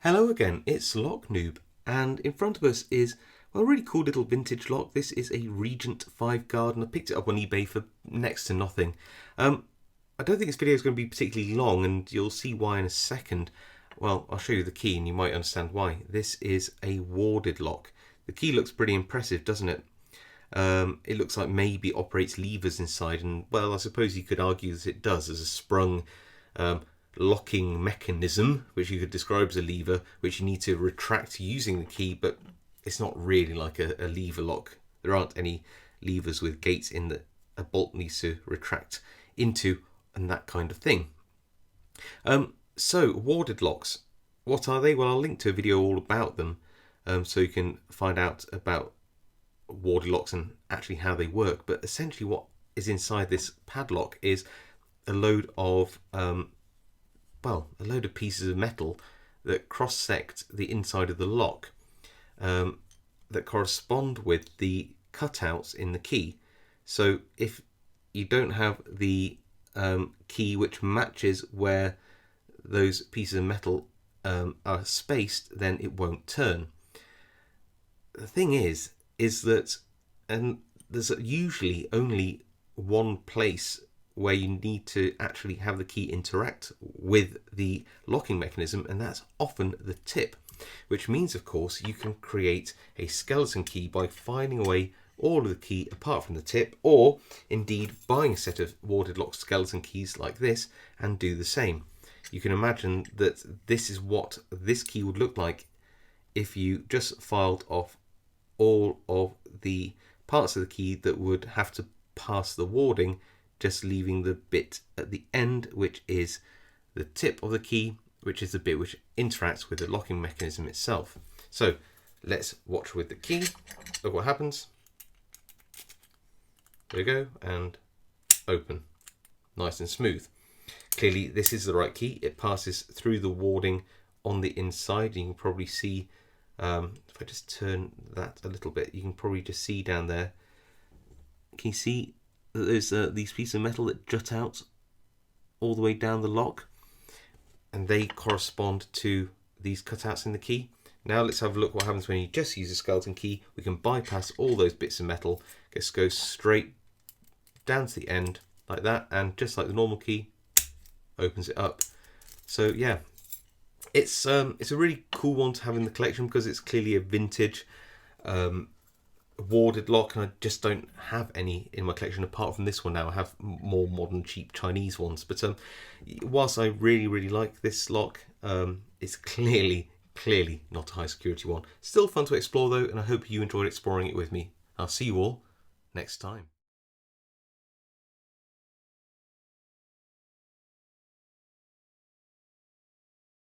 Hello again, it's Lock Noob, and in front of us is a really cool little vintage lock. This is a Regent 5 guard, and I picked it up on eBay for next to nothing. I don't think this video is going to be particularly long, and you'll see why in a second. Well, I'll show you the key and you might understand why. This is a warded lock. The key looks pretty impressive, doesn't it? It looks like maybe it operates levers inside, and well, I suppose you could argue that it does as a sprung locking mechanism, which you could describe as a lever, which you need to retract using the key, but it's not really like a lever lock. There aren't any levers with gates in that a bolt needs to retract into and that kind of thing. So warded locks, what are they? Well, I'll link to a video all about them, so you can find out about warded locks and actually how they work. But essentially what is inside this padlock is a load of pieces of metal that cross-sect the inside of the lock, that correspond with the cutouts in the key. So if you don't have the key which matches where those pieces of metal are spaced, then it won't turn. The thing is that there's usually only one place where you need to actually have the key interact with the locking mechanism, and that's often the tip, which means of course you can create a skeleton key by filing away all of the key apart from the tip, or indeed buying a set of warded lock skeleton keys like this and do the same. You can imagine that this is what this key would look like if you just filed off all of the parts of the key that would have to pass the warding, just leaving the bit at the end, which is the tip of the key, which is the bit which interacts with the locking mechanism itself. So let's watch with the key. Look what happens. There we go, and open. Nice and smooth. Clearly this is the right key. It passes through the warding on the inside. You can probably see, if I just turn that a little bit, you can probably just see down there. Can you see that there's these pieces of metal that jut out all the way down the lock, and they correspond to these cutouts in the key. Now let's have a look what happens when you just use a skeleton key. We can bypass all those bits of metal, just go straight down to the end like that, and just like the normal key, opens it up. So yeah, it's a really cool one to have in the collection because it's clearly a vintage warded lock, and I just don't have any in my collection apart from this one. Now I have more modern cheap Chinese ones, but whilst I really like this lock, it's clearly not a high security one. Still fun to explore though, and I hope you enjoyed exploring it with me. I'll see you all next time.